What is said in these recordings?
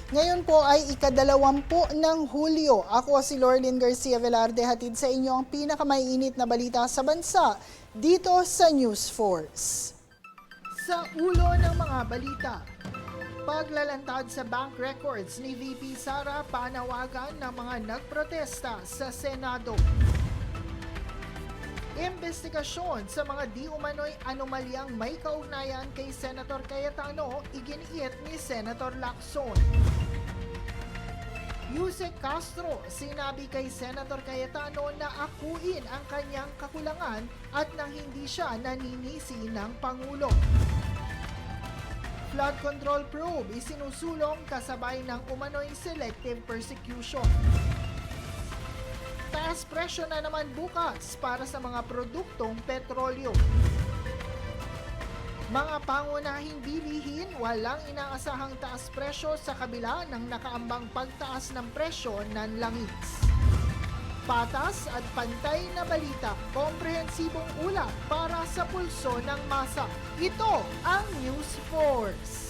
Ngayon po ay ika-20 ng Hulyo. Ako si Lorlyn Garcia Velarde, hatid sa inyo ang pinakamainit na balita sa bansa dito sa News Force. Sa ulo ng mga balita, paglalantad sa bank records ni VP Sara, panawagan ng mga nagprotesta sa Senado. Investigasyon sa mga di umano'y anomalyang may kaugnayan kay Senator Cayetano, iginiit ni Senator Lacson. Yusek Castro, sinabi kay Senator Cayetano na akuin ang kanyang kakulangan at nang hindi siya naninisi ng Pangulo. Flood control probe isinusulong kasabay ng umano'y selective persecution. Taas presyo na naman bukas para sa mga produktong petrolyo. Mga pangunahing bilihin, walang inaasahang taas presyo sa kabila ng nakaambang pagtaas ng presyo ng langis. Patas at pantay na balita, komprehensibong ulat para sa pulso ng masa. Ito ang News Force.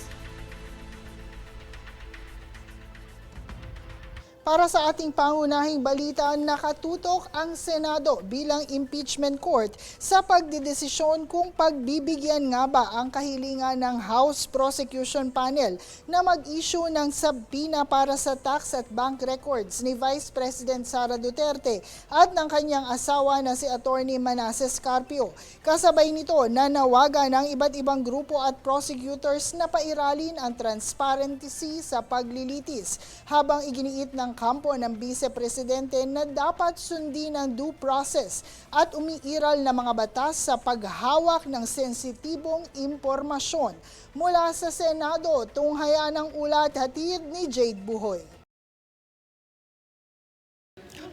Para sa ating pangunahing balita, nakatutok ang Senado bilang impeachment court sa pagdedesisyon kung pagbibigyan nga ba ang kahilingan ng House Prosecution Panel na mag-issue ng subpoena para sa tax at bank records ni Vice President Sara Duterte at ng kanyang asawa na si Attorney Manasseh Carpio. Kasabay nito, nanawagan ng iba't ibang grupo at prosecutors na pairalin ang transparency sa paglilitis, habang iginiit ng kampo ng Vice Presidente na dapat sundin ang due process at umiiral na mga batas sa paghawak ng sensitibong impormasyon. Mula sa Senado, tunghaya ng ulat, hatid ni Jade Buhoy.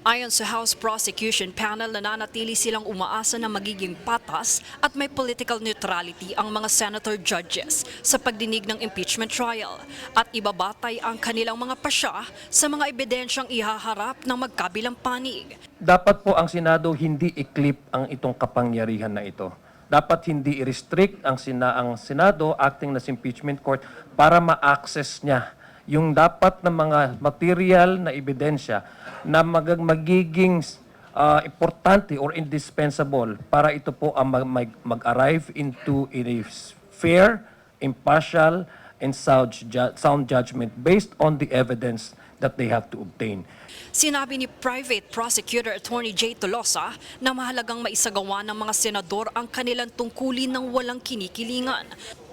Ayon sa House Prosecution Panel, nananatili silang umaasa na magiging patas at may political neutrality ang mga senator judges sa pagdinig ng impeachment trial at ibabatay ang kanilang mga pasya sa mga ebidensyang ihaharap ng magkabilang panig. Dapat po ang Senado hindi i-clip ang itong kapangyarihan na ito. Dapat hindi i-restrict ang Senado acting as impeachment court para ma-access niya yung dapat na mga material na ebidensya na magiging importante or indispensable para ito po ang mag-arrive into a fair, impartial, and sound judgment based on the evidence that they have to obtain. Sinabi ni Private Prosecutor Attorney Jay Tolosa na mahalagang maisagawa ng mga senador ang kanilang tungkulin ng walang kinikilingan.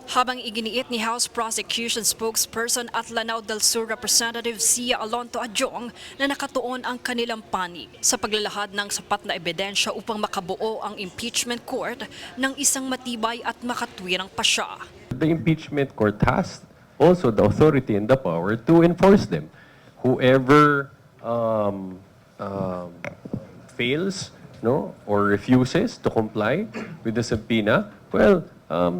Habang iginiit ni House Prosecution Spokesperson at Lanao del Sur Representative Sia Alonto Adjong na nakatuon ang kanilang panig sa paglalahad ng sapat na ebidensya upang makabuo ang impeachment court ng isang matibay at makatwirang pasya. The impeachment court has also the authority and the power to enforce them. Whoever fails, or refuses to comply with the subpoena, well,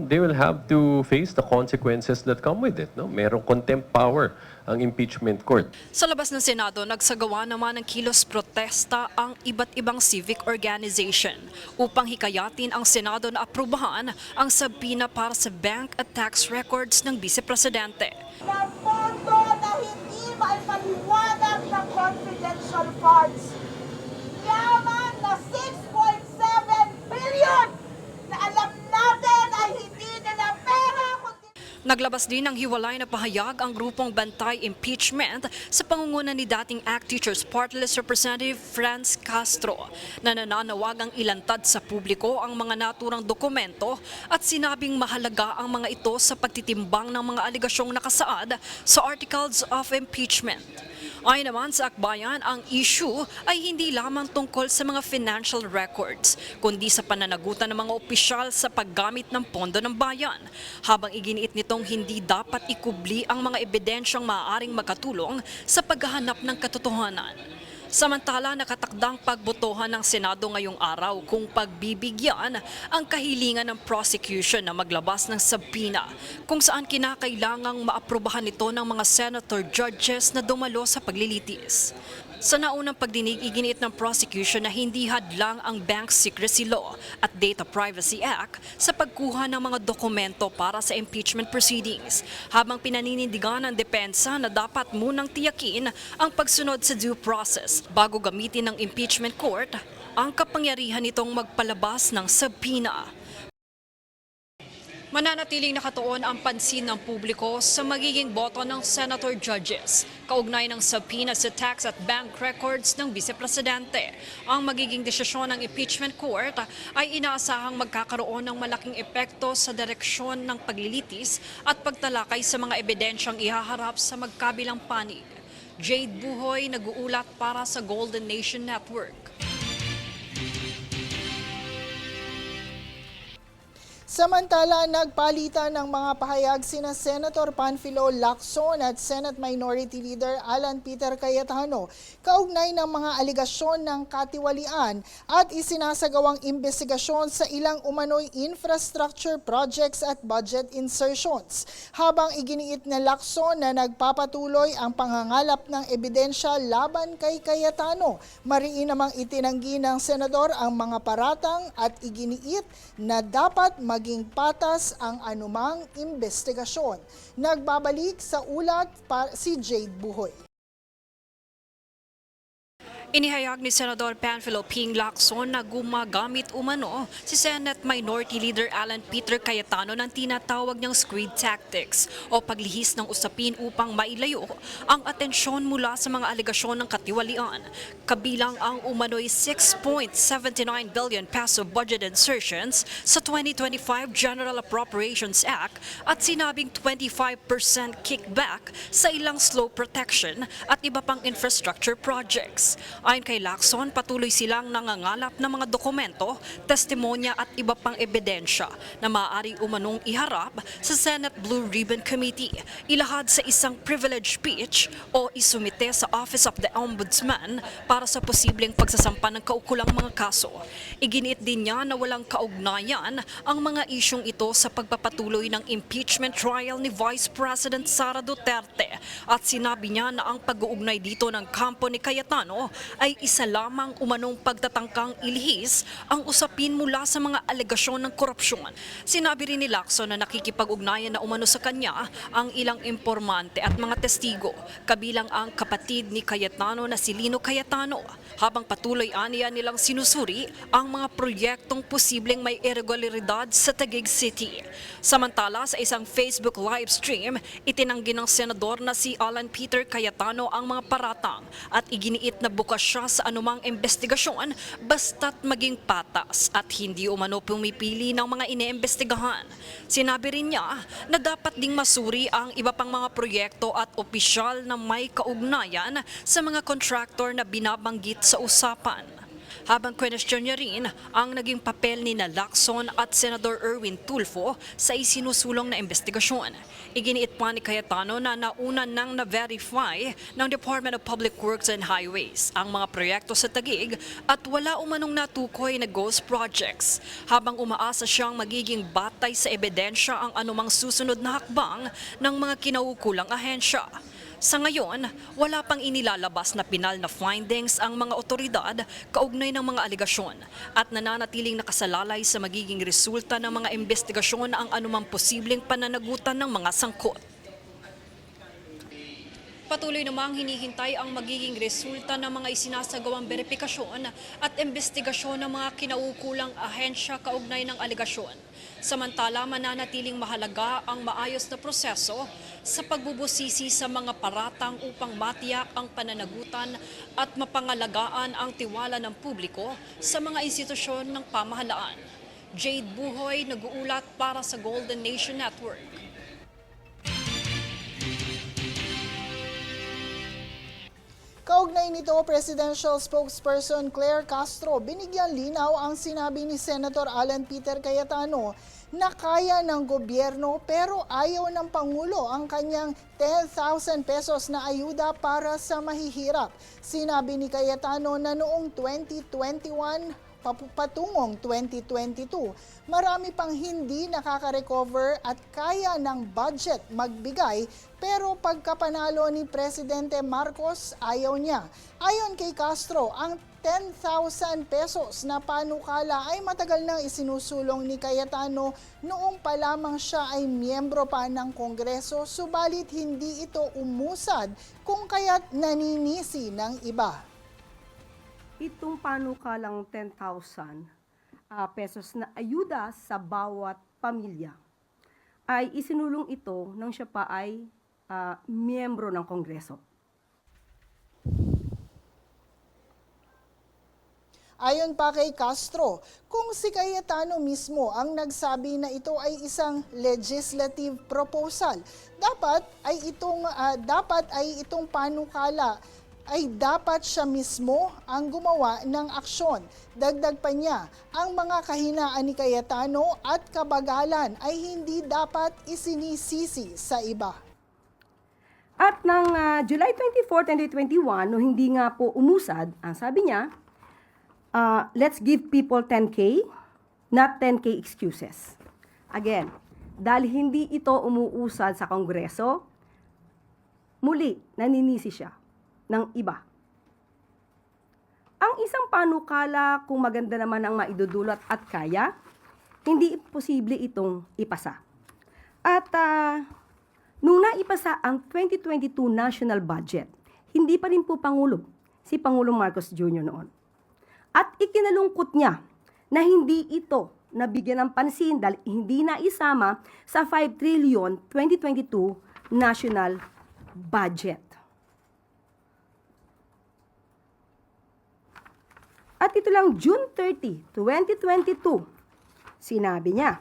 they will have to face the consequences that come with it. Merong contempt power ang impeachment court. Sa labas ng Senado, nagsagawa naman ng kilos protesta ang iba't ibang civic organization upang hikayatin ang Senado na aprubahan ang subpoena para sa bank at tax records ng Vice Presidente. Na pondo na hindi maipaliwanag ng confidential funds. Yaman na 6.7 billion na alam natin ay hindi nila pera kundi... Naglabas din ng hiwalay na pahayag ang grupong Bantay Impeachment sa pangunguna ni dating ACT Teachers Party List Representative Franz Castro na nananawagang ilantad sa publiko ang mga naturang dokumento at sinabing mahalaga ang mga ito sa pagtitimbang ng mga aligasyong nakasaad sa Articles of Impeachment. Ayon naman sa akbayan, ang issue ay hindi lamang tungkol sa mga financial records, kundi sa pananagutan ng mga opisyal sa paggamit ng pondo ng bayan, habang iginiit nitong hindi dapat ikubli ang mga ebidensyang maaaring makatulong sa paghahanap ng katotohanan. Samantala, nakatakdang pagbotohan ng Senado ngayong araw kung pagbibigyan ang kahilingan ng prosecution na maglabas ng subpoena kung saan kinakailangang maaprubahan ito ng mga senator judges na dumalo sa paglilitis. Sa naunang pagdinig, iginiit ng prosecution na hindi hadlang ang Bank Secrecy Law at Data Privacy Act sa pagkuha ng mga dokumento para sa impeachment proceedings, habang pinaninindigan ng depensa na dapat munang tiyakin ang pagsunod sa due process bago gamitin ng impeachment court ang kapangyarihan nitong magpalabas ng subpoena. Mananatiling nakatuon ang pansin ng publiko sa magiging boto ng senator judges, kaugnay ng subpoena sa tax at bank records ng vice-presidente. Ang magiging desisyon ng impeachment court ay inaasahang magkakaroon ng malaking epekto sa direksyon ng paglilitis at pagtalakay sa mga ebidensyang ihaharap sa magkabilang panig. Jade Buhoy, nag-uulat para sa Golden Nation Network. Samantala, nagpalitan ng mga pahayag sina Senator Panfilo Lacson at Senate Minority Leader Alan Peter Cayetano kaugnay ng mga aligasyon ng katiwalian at isinasagawang investigasyon sa ilang umano'y infrastructure projects at budget insertions. Habang iginiit na Lacson na nagpapatuloy ang pangangalap ng ebidensya laban kay Cayetano, mariin namang itinanggi ng senador ang mga paratang at iginiit na dapat maging patas ang anumang investigasyon. Nagbabalik sa ulat si Jade Buhoy. Inihayag ni Senador Panfilo Ping Lacson na gumagamit umano si Senate Minority Leader Alan Peter Cayetano ng tinatawag niyang squid tactics o paglihis ng usapin upang mailayo ang atensyon mula sa mga alegasyon ng katiwalian, kabilang ang umano'y 6.79 billion peso budget insertions sa 2025 General Appropriations Act at sinabing 25% kickback sa ilang slow protection at iba pang infrastructure projects. Ayon kay Lacson, patuloy silang nangangalap ng mga dokumento, testimonya at iba pang ebidensya na maaari umanong iharap sa Senate Blue Ribbon Committee, ilahad sa isang privilege speech o isumite sa Office of the Ombudsman para sa posibleng pagsasampa ng kaukulang mga kaso. Iginiit din niya na walang kaugnayan ang mga isyong ito sa pagpapatuloy ng impeachment trial ni Vice President Sara Duterte at sinabi niya na ang pag-uugnay dito ng kampo ni Cayetano ay isa lamang umanong pagtatangkang ilihis ang usapin mula sa mga alegasyon ng korupsyon. Sinabi rin ni Lacson na nakikipag-ugnayan na umano sa kanya ang ilang impormante at mga testigo, kabilang ang kapatid ni Cayetano na si Lino Cayetano, habang patuloy aniya nilang sinusuri ang mga proyektong posibleng may irregularidad sa Taguig City. Samantala, sa isang Facebook live stream, itinanggi ng senador na si Alan Peter Cayetano ang mga paratang at iginiit na bukas siya sa anumang investigasyon basta't maging patas at hindi umano pumipili ng mga iniimbestigahan. Sinabi rin niya na dapat ding masuri ang iba pang mga proyekto at opisyal na may kaugnayan sa mga contractor na binabanggit sa usapan. Habang question niya rin ang naging papel ni Lacson at Senador Erwin Tulfo sa isinusulong na investigasyon. Iginiit pa ni Cayetano na nauna nang na-verify ng Department of Public Works and Highways ang mga proyekto sa Taguig at wala umanong natukoy na ghost projects, habang umaasa siyang magiging batay sa ebidensya ang anumang susunod na hakbang ng mga kinaukulang ahensya. Sa ngayon, wala pang inilalabas na pinal na findings ang mga otoridad kaugnay ng mga aligasyon at nananatiling nakasalalay sa magiging resulta ng mga investigasyon ang anumang posibleng pananagutan ng mga sangkot. Patuloy namang hinihintay ang magiging resulta ng mga isinasagawang beripikasyon at investigasyon ng mga kinaukulang ahensya kaugnay ng aligasyon. Samantala, mananatiling mahalaga ang maayos na proseso sa pagbubusisi sa mga paratang upang matiyak ang pananagutan at mapangalagaan ang tiwala ng publiko sa mga institusyon ng pamahalaan. Jade Buhoy, nag-uulat para sa Golden Nation Network. Kaugnay nito, Presidential Spokesperson Claire Castro, binigyan linaw ang sinabi ni Senator Alan Peter Cayetano na kaya ng gobyerno pero ayaw ng Pangulo ang kanyang 10,000 pesos na ayuda para sa mahihirap. Sinabi ni Cayetano na noong 2021 patungong 2022. Marami pang hindi nakaka-recover at kaya ng budget magbigay, pero pagkapanalo ni Presidente Marcos, ayaw niya. Ayon kay Castro, ang 10,000 pesos na panukala ay matagal nang isinusulong ni Cayetano noong pa lamang siya ay miyembro pa ng Kongreso, subalit hindi ito umusad kung kaya't naninisi ng iba. Itong panukalang 10,000 pesos na ayuda sa bawat pamilya ay isinulong ito nang siya pa ay miyembro ng Kongreso. Ayon pa kay Castro, kung si Cayetano mismo ang nagsabi na ito ay isang legislative proposal, dapat ay itong panukala ay dapat siya mismo ang gumawa ng aksyon. Dagdag pa niya, ang mga kahinaan ni Cayetano at kabagalan ay hindi dapat isinisisi sa iba. At ng July 24, 2021, no hindi nga po umusad, ang sabi niya, let's give people 10K, not 10K excuses. Again, dahil hindi ito umuusad sa Kongreso, muli naninisi siya ng iba. Ang isang panukala, kung maganda naman ang maidudulot at kaya, hindi posible itong ipasa. At nung naipasa ang 2022 national budget, hindi pa rin po Pangulo, si Pangulong Marcos Jr. noon. At ikinalungkot niya na hindi ito nabigyan ng pansin dahil hindi na isama sa 5 trillion 2022 national budget. At ito lang June 30, 2022, sinabi niya,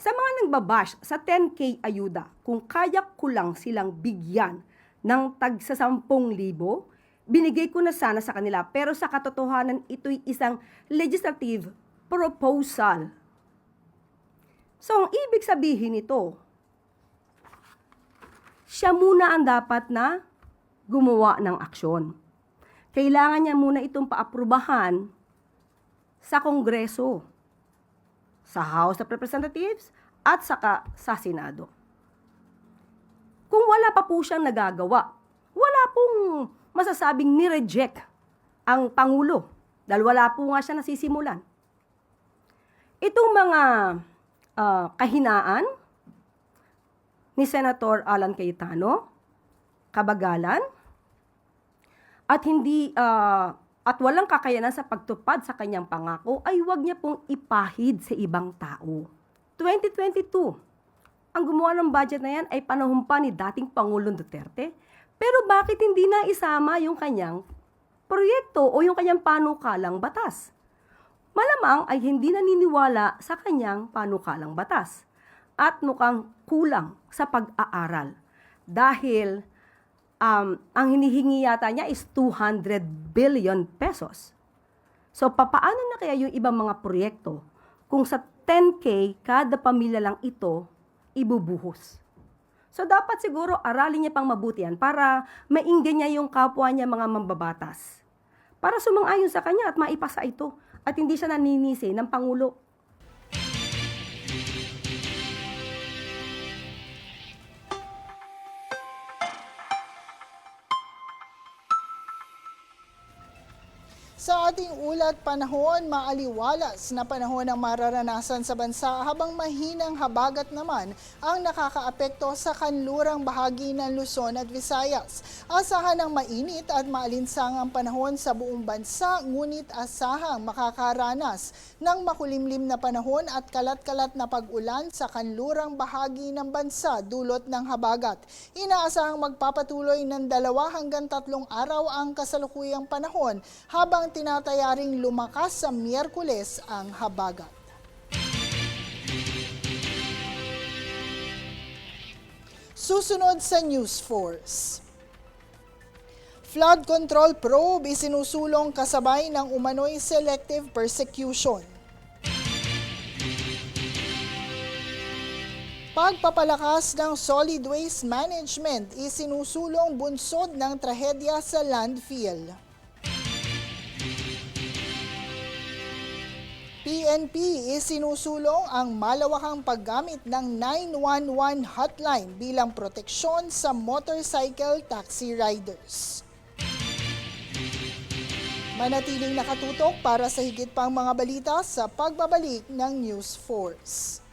sa mga nagbabash sa 10K ayuda, kung kaya ko lang silang bigyan ng tagsa 10,000, binigay ko na sana sa kanila, pero sa katotohanan ito'y isang legislative proposal. So, ang ibig sabihin nito, siya muna ang dapat na gumawa ng aksyon. Kailangan niya muna itong paaprubahan sa Kongreso, sa House of Representatives, at saka sa Senado. Kung wala pa po siyang nagagawa, wala pong masasabing ni-reject ang Pangulo dahil wala po nga siya nasisimulan. Itong mga kahinaan ni Senator Alan Cayetano, kabagalan, at hindi at walang kakayanan sa pagtupad sa kanyang pangako, ay huwag niya pong ipahid sa ibang tao. 2022, ang gumawa ng budget na yan ay panahon pa ni dating Pangulong Duterte. Pero bakit hindi na isama yung kanyang proyekto o yung kanyang panukalang batas? Malamang ay hindi naniniwala sa kanyang panukalang batas at mukhang kulang sa pag-aaral dahil ang hinihingi yata niya is 200 billion pesos. So, papaano na kaya yung ibang mga proyekto kung sa 10K kada pamilya lang ito ibubuhos? So, dapat siguro aralin niya pang mabuti yan para mainggan niya yung kapwa niya mga mambabatas. Para sumang-ayon sa kanya at maipasa ito at hindi siya naninisi ng Pangulo. Sa ating ulat panahon, maaliwalas na panahon ang mararanasan sa bansa habang mahinang habagat naman ang nakakaapekto sa kanlurang bahagi ng Luzon at Visayas. Asahan ng mainit at maalinsangang panahon sa buong bansa, ngunit asahang makakaranas ng makulimlim na panahon at kalat-kalat na pag-ulan sa kanlurang bahagi ng bansa dulot ng habagat. Inaasahang magpapatuloy ng 2 hanggang 3 araw ang kasalukuyang panahon habang tinatayaring lumakas sa Miyerkules ang habagat. Susunod sa News Force. Flood control probe isinusulong kasabay ng umano'y selective persecution. Pagpapalakas ng solid waste management isinusulong bunsod ng trahedya sa landfill. PNP isinusulong ang malawakang paggamit ng 911 hotline bilang proteksyon sa motorcycle taxi riders. Manatiling nakatutok para sa higit pang mga balita sa pagbabalik ng News Force.